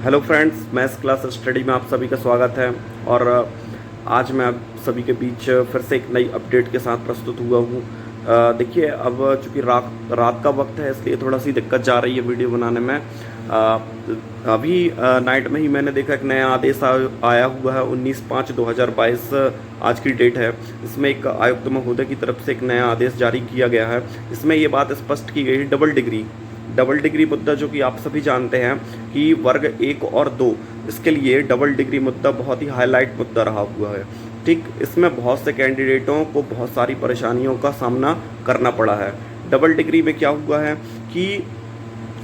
Hello friends, maths class study में आप सभी का स्वागत है। और आज मैं आप सभी के बीच फिर से एक नई अपडेट के साथ प्रस्तुत हुआ हूँ। देखिए, अब चूंकि रात का वक्त है, इसलिए थोड़ा सी दिक्कत जा रही है वीडियो बनाने में। अभी नाइट में ही मैंने देखा एक नया आदेश आया हुआ है। 19/5/2022 आज की डेट है। इसमें एक आयुक्त महोदय की तरफ से एक नया आदेश जारी किया गया है। इसमें ये बात स्पष्ट की गई है, डबल डिग्री मुद्दा, जो कि आप सभी जानते हैं कि वर्ग 1 और 2, इसके लिए डबल डिग्री मुद्दा बहुत ही हाईलाइट मुद्दा रहा हुआ है। ठीक, इसमें बहुत से कैंडिडेटों को बहुत सारी परेशानियों का सामना करना पड़ा है। डबल डिग्री में क्या हुआ है कि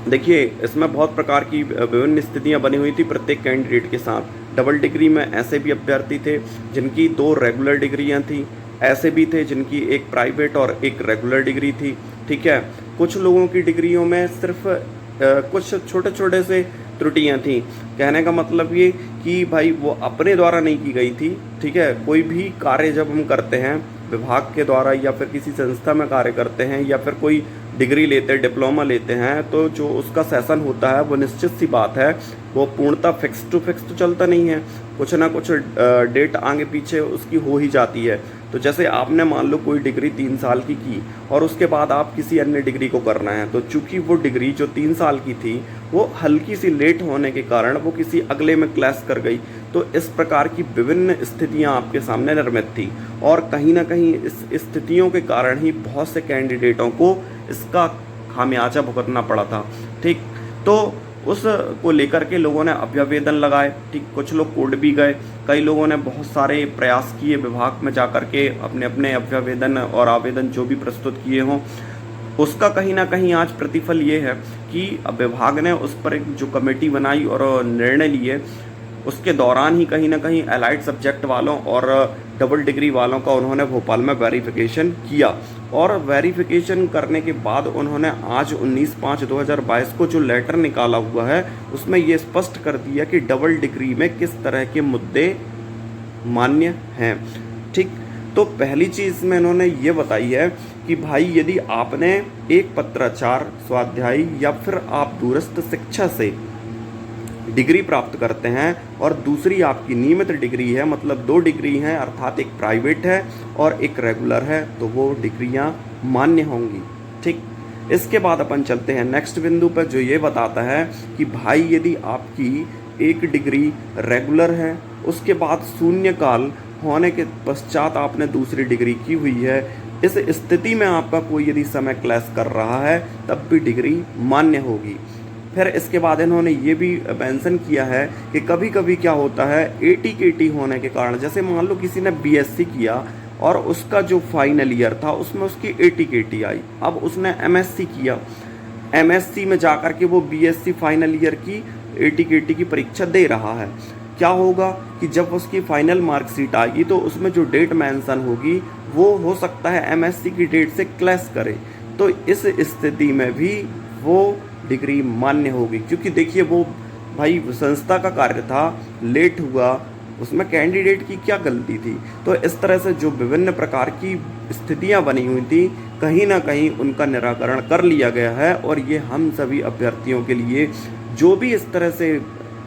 देखिए, इसमें बहुत प्रकार की विभिन्न स्थितियां बनी हुई थी प्रत्येक कैंडिडेट के साथ। डबल डिग्री में ऐसे भी अभ्यर्थी थे जिनकी 2 रेगुलर डिग्रियां थी, ऐसे भी थे जिनकी एक प्राइवेट और एक रेगुलर डिग्री थी। ठीक है, कुछ लोगों की डिग्रियों में सिर्फ कुछ छोटे छोटे से त्रुटियां थी। कहने का मतलब ये कि भाई वो अपने द्वारा नहीं की गई थी। ठीक है, कोई भी कार्य जब हम करते हैं विभाग के द्वारा या फिर किसी संस्था में कार्य करते हैं या फिर कोई डिग्री लेते हैं, डिप्लोमा लेते हैं, तो जो उसका सेशन होता है वो निश्चित सी बात है, वो पूर्णतः फिक्स टू फिक्स तो चलता नहीं है। कुछ ना कुछ डेट आगे पीछे उसकी हो ही जाती है। तो जैसे आपने मान लो कोई डिग्री 3 साल की और उसके बाद आप किसी अन्य डिग्री को करना है, तो चूंकि वो डिग्री जो 3 साल की थी वो हल्की सी लेट होने के कारण वो किसी अगले में क्लैश कर गई। तो इस प्रकार की विभिन्न स्थितियां आपके सामने निर्मित थी और कहीं ना कहीं इस स्थितियों के कारण ही बहुत से कैंडिडेटों को इसका खामियाजा भुगतना पड़ा था। ठीक, तो उस को लेकर के लोगों ने अभ्यावेदन लगाए। ठीक, कुछ लोग कोर्ट भी गए, कई लोगों ने बहुत सारे प्रयास किए विभाग में जाकर के अपने अपने अभ्यावेदन और आवेदन जो भी प्रस्तुत किए हों, उसका कहीं ना कहीं आज प्रतिफल ये है कि अब विभाग ने उस पर एक जो कमेटी बनाई और निर्णय लिए, उसके दौरान ही कहीं ना कहीं एलाइड सब्जेक्ट वालों और डबल डिग्री वालों का उन्होंने भोपाल में वेरिफिकेशन किया। और वेरिफिकेशन करने के बाद उन्होंने आज 19/5/2022 को जो लेटर निकाला हुआ है उसमें ये स्पष्ट कर दिया कि डबल डिग्री में किस तरह के मुद्दे मान्य हैं। ठीक, तो पहली चीज़ में इन्होंने ये बताई है कि भाई यदि आपने एक पत्राचार, स्वाध्यायी या फिर आप दूरस्थ शिक्षा से डिग्री प्राप्त करते हैं और दूसरी आपकी नियमित डिग्री है, मतलब 2 डिग्री हैं, अर्थात एक प्राइवेट है और एक रेगुलर है, तो वो डिग्रियां मान्य होंगी। ठीक, इसके बाद अपन चलते हैं नेक्स्ट बिंदु पर, जो ये बताता है कि भाई यदि आपकी एक डिग्री रेगुलर है, उसके बाद शून्यकाल होने के पश्चात आपने दूसरी डिग्री की हुई है, इस स्थिति में आपका कोई यदि समय क्लैश कर रहा है तब भी डिग्री मान्य होगी। फिर इसके बाद इन्होंने ये भी मेंशन किया है कि कभी कभी क्या होता है, AT-KT होने के कारण, जैसे मान लो किसी ने BSc किया और उसका जो फाइनल ईयर था उसमें उसकी AT-KT आई, अब उसने MSc किया, MSc में जाकर के वो BSc फाइनल ईयर की AT-KT की परीक्षा दे रहा है। क्या होगा कि जब उसकी फाइनल मार्कशीट आएगी तो उसमें जो डेट मेंशन होगी वो हो सकता है MSc की डेट से क्लैश करे, तो इस स्थिति में भी वो डिग्री मान्य होगी। क्योंकि देखिए, वो भाई संस्था का कार्य था, लेट हुआ, उसमें कैंडिडेट की क्या गलती थी। तो इस तरह से जो विभिन्न प्रकार की स्थितियां बनी हुई थी, कहीं ना कहीं उनका निराकरण कर लिया गया है। और ये हम सभी अभ्यर्थियों के लिए, जो भी इस तरह से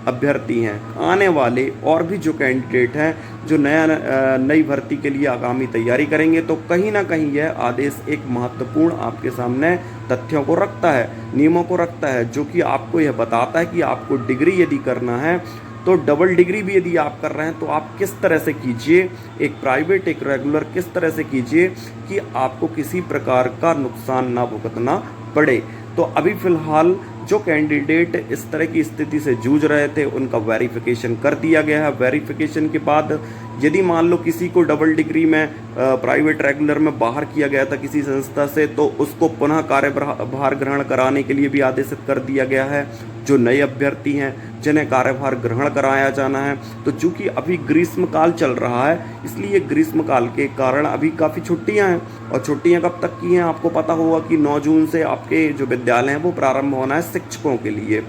अभ्यर्थी हैं, आने वाले और भी जो कैंडिडेट हैं जो नई भर्ती के लिए आगामी तैयारी करेंगे, तो कहीं ना कहीं यह आदेश एक महत्वपूर्ण आपके सामने तथ्यों को रखता है, नियमों को रखता है, जो कि आपको यह बताता है कि आपको डिग्री यदि करना है तो डबल डिग्री भी यदि आप कर रहे हैं तो आप किस तरह से कीजिए, एक प्राइवेट एक रेगुलर किस तरह से कीजिए कि आपको किसी प्रकार का नुकसान ना भुगतना पड़े। तो अभी फिलहाल जो कैंडिडेट इस तरह की स्थिति से जूझ रहे थे उनका वेरिफिकेशन कर दिया गया है। वेरिफिकेशन के बाद यदि मान लो किसी को डबल डिग्री में प्राइवेट रेगुलर में बाहर किया गया था किसी संस्था से, तो उसको पुनः कार्यभार ग्रहण कराने के लिए भी आदेशित कर दिया गया है। जो नए अभ्यर्थी हैं जिन्हें कार्यभार ग्रहण कराया जाना है, तो चूंकि अभी ग्रीष्मकाल चल रहा है, इसलिए ग्रीष्मकाल के कारण अभी काफ़ी छुट्टियां हैं। और छुट्टियां कब तक की हैं आपको पता होगा कि 9 जून से आपके जो विद्यालय हैं वो प्रारंभ होना है शिक्षकों के लिए।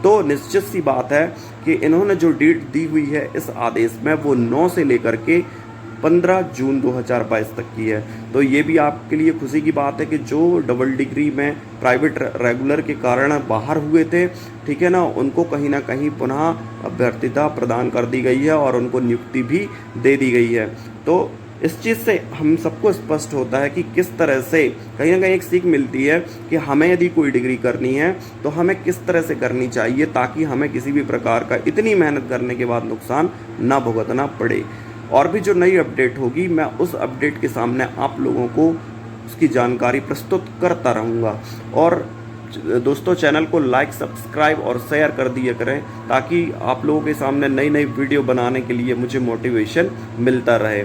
तो निश्चित सी बात है कि इन्होंने जो डेट दी हुई है इस आदेश में, वो 9 से लेकर के 15 जून 2022 तक की है। तो ये भी आपके लिए खुशी की बात है कि जो डबल डिग्री में प्राइवेट रेगुलर के कारण बाहर हुए थे, ठीक है ना, उनको कहीं ना कहीं पुनः अभ्यर्थीता प्रदान कर दी गई है और उनको नियुक्ति भी दे दी गई है। तो इस चीज़ से हम सबको स्पष्ट होता है कि किस तरह से कहीं ना कहीं एक सीख मिलती है कि हमें यदि कोई डिग्री करनी है तो हमें किस तरह से करनी चाहिए, ताकि हमें किसी भी प्रकार का इतनी मेहनत करने के बाद नुकसान ना भुगतना पड़े। और भी जो नई अपडेट होगी मैं उस अपडेट के सामने आप लोगों को उसकी जानकारी प्रस्तुत करता रहूँगा। और दोस्तों, चैनल को लाइक, सब्सक्राइब और शेयर कर दिया करें, ताकि आप लोगों के सामने नई नई वीडियो बनाने के लिए मुझे मोटिवेशन मिलता रहे।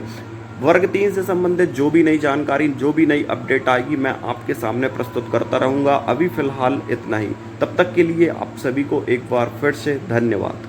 वर्ग 3 से संबंधित जो भी नई जानकारी, जो भी नई अपडेट आएगी, मैं आपके सामने प्रस्तुत करता रहूँगा। अभी फ़िलहाल इतना ही। तब तक के लिए आप सभी को एक बार फिर से धन्यवाद।